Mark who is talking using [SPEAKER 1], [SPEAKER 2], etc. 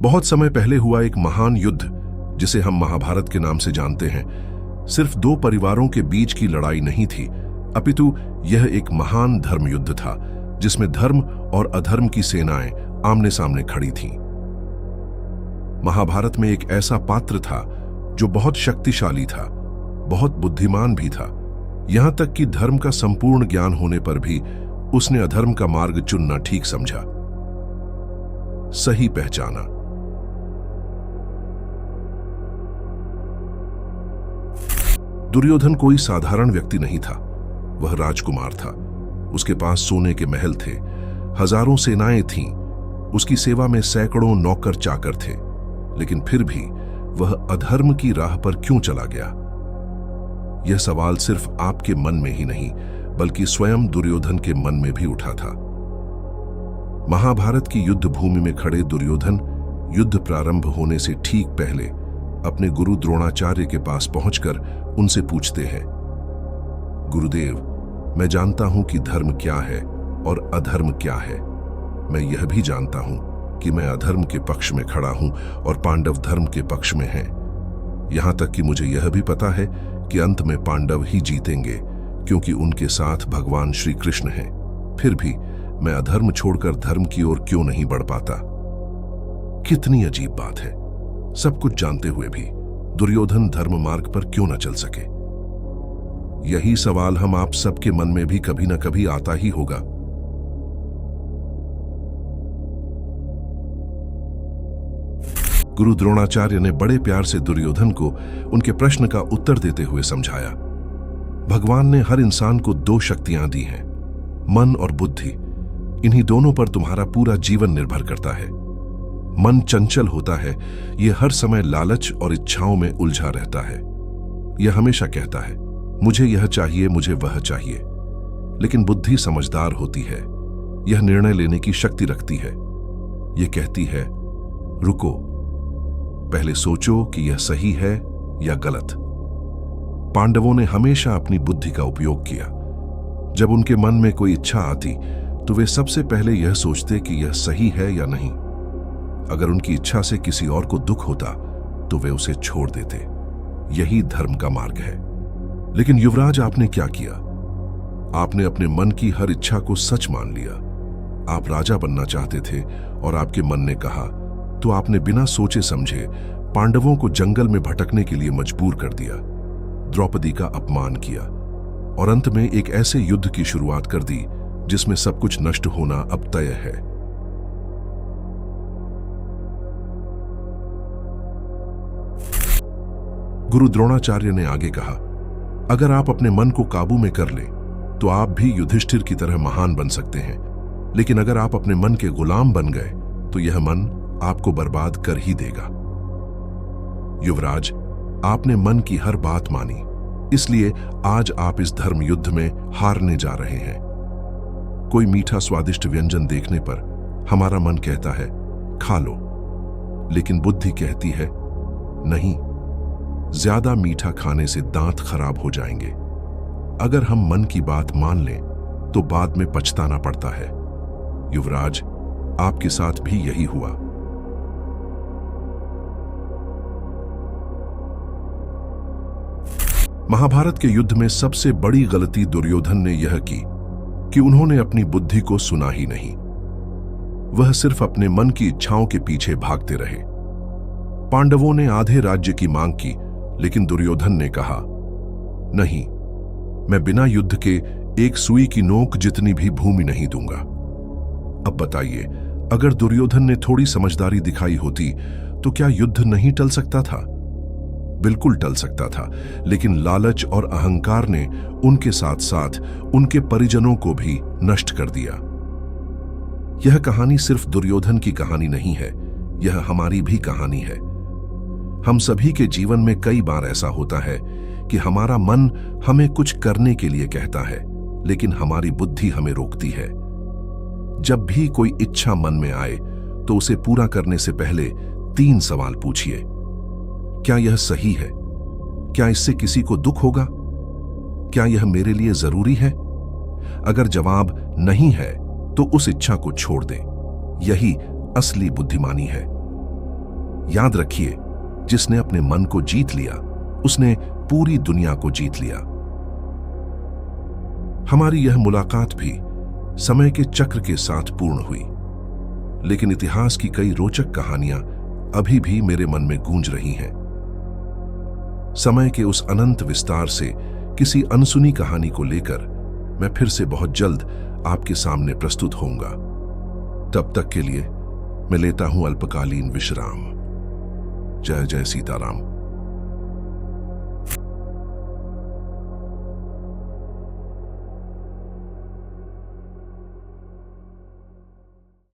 [SPEAKER 1] बहुत समय पहले हुआ एक महान युद्ध, जिसे हम महाभारत के नाम से जानते हैं, सिर्फ दो परिवारों के बीच की लड़ाई नहीं थी, अपितु यह एक महान धर्म युद्ध था, जिसमें धर्म और अधर्म की सेनाएं आमने सामने खड़ी थीं। महाभारत में एक ऐसा पात्र था जो बहुत शक्तिशाली था, बहुत बुद्धिमान भी था, यहां तक कि धर्म का संपूर्ण ज्ञान होने पर भी उसने अधर्म का मार्ग चुनना ठीक समझा, सही पहचाना। दुर्योधन कोई साधारण व्यक्ति नहीं था, वह राजकुमार था। उसके पास सोने के महल थे, हजारों सेनाएं थीं, उसकी सेवा में सैकड़ों नौकर चाकर थे, लेकिन फिर भी वह अधर्म की राह पर क्यों चला गया? यह सवाल सिर्फ आपके मन में ही नहीं, बल्कि स्वयं दुर्योधन के मन में भी उठा था। महाभारत की युद्ध भूमि में खड़े दुर्योधन युद्ध प्रारंभ होने से ठीक पहले अपने गुरु द्रोणाचार्य के पास पहुंचकर उनसे पूछते हैं, गुरुदेव, मैं जानता हूं कि धर्म क्या है और अधर्म क्या है। मैं यह भी जानता हूं कि मैं अधर्म के पक्ष में खड़ा हूं और पांडव धर्म के पक्ष में हैं। यहां तक कि मुझे यह भी पता है कि अंत में पांडव ही जीतेंगे, क्योंकि उनके साथ भगवान श्री कृष्ण हैं। फिर भी मैं अधर्म छोड़कर धर्म की ओर क्यों नहीं बढ़ पाता? कितनी अजीब बात है। सब कुछ जानते हुए भी दुर्योधन धर्म मार्ग पर क्यों न चल सके? यही सवाल हम आप सबके मन में भी कभी न कभी आता ही होगा। गुरु द्रोणाचार्य ने बड़े प्यार से दुर्योधन को उनके प्रश्न का उत्तर देते हुए समझाया, भगवान ने हर इंसान को दो शक्तियां दी हैं, मन और बुद्धि। इन्हीं दोनों पर तुम्हारा पूरा जीवन निर्भर करता है। मन चंचल होता है, यह हर समय लालच और इच्छाओं में उलझा रहता है। यह हमेशा कहता है, मुझे यह चाहिए, मुझे वह चाहिए। लेकिन बुद्धि समझदार होती है, यह निर्णय लेने की शक्ति रखती है। यह कहती है, रुको, पहले सोचो कि यह सही है या गलत। पांडवों ने हमेशा अपनी बुद्धि का उपयोग किया। जब उनके मन में कोई इच्छा आती तो वे सबसे पहले यह सोचते कि यह सही है या नहीं। अगर उनकी इच्छा से किसी और को दुख होता तो वे उसे छोड़ देते। यही धर्म का मार्ग है। लेकिन युवराज, आपने क्या किया? आपने अपने मन की हर इच्छा को सच मान लिया। आप राजा बनना चाहते थे और आपके मन ने कहा, तो आपने बिना सोचे समझे पांडवों को जंगल में भटकने के लिए मजबूर कर दिया, द्रौपदी का अपमान किया और अंत में एक ऐसे युद्ध की शुरुआत कर दी जिसमें सब कुछ नष्ट होना अब तय है। गुरु द्रोणाचार्य ने आगे कहा, अगर आप अपने मन को काबू में कर लें तो आप भी युधिष्ठिर की तरह महान बन सकते हैं। लेकिन अगर आप अपने मन के गुलाम बन गए तो यह मन आपको बर्बाद कर ही देगा। युवराज, आपने मन की हर बात मानी, इसलिए आज आप इस धर्म युद्ध में हारने जा रहे हैं। कोई मीठा स्वादिष्ट व्यंजन देखने पर हमारा मन कहता है, खा लो, लेकिन बुद्धि कहती है, नहीं, ज्यादा मीठा खाने से दांत खराब हो जाएंगे। अगर हम मन की बात मान लें तो बाद में पछताना पड़ता है। युवराज, आपके साथ भी यही हुआ। महाभारत के युद्ध में सबसे बड़ी गलती दुर्योधन ने यह की कि उन्होंने अपनी बुद्धि को सुना ही नहीं। वह सिर्फ अपने मन की इच्छाओं के पीछे भागते रहे। पांडवों ने आधे राज्य की मांग की, लेकिन दुर्योधन ने कहा, नहीं, मैं बिना युद्ध के एक सुई की नोक जितनी भी भूमि नहीं दूंगा। अब बताइए, अगर दुर्योधन ने थोड़ी समझदारी दिखाई होती तो क्या युद्ध नहीं टल सकता था? बिल्कुल टल सकता था, लेकिन लालच और अहंकार ने उनके साथ साथ उनके परिजनों को भी नष्ट कर दिया। यह कहानी सिर्फ दुर्योधन की कहानी नहीं है, यह हमारी भी कहानी है। हम सभी के जीवन में कई बार ऐसा होता है कि हमारा मन हमें कुछ करने के लिए कहता है, लेकिन हमारी बुद्धि हमें रोकती है। जब भी कोई इच्छा मन में आए तो उसे पूरा करने से पहले 3 सवाल पूछिए। क्या यह सही है? क्या इससे किसी को दुख होगा? क्या यह मेरे लिए जरूरी है? अगर जवाब नहीं है तो उस इच्छा को छोड़ दें। यही असली बुद्धिमानी है। याद रखिए, जिसने अपने मन को जीत लिया, उसने पूरी दुनिया को जीत लिया। हमारी यह मुलाकात भी समय के चक्र के साथ पूर्ण हुई, लेकिन इतिहास की कई रोचक कहानियां अभी भी मेरे मन में गूंज रही हैं। समय के उस अनंत विस्तार से किसी अनसुनी कहानी को लेकर मैं फिर से बहुत जल्द आपके सामने प्रस्तुत होऊंगा। तब तक के लिए मैं लेता हूं अल्पकालीन विश्राम। जय जय सीताराम।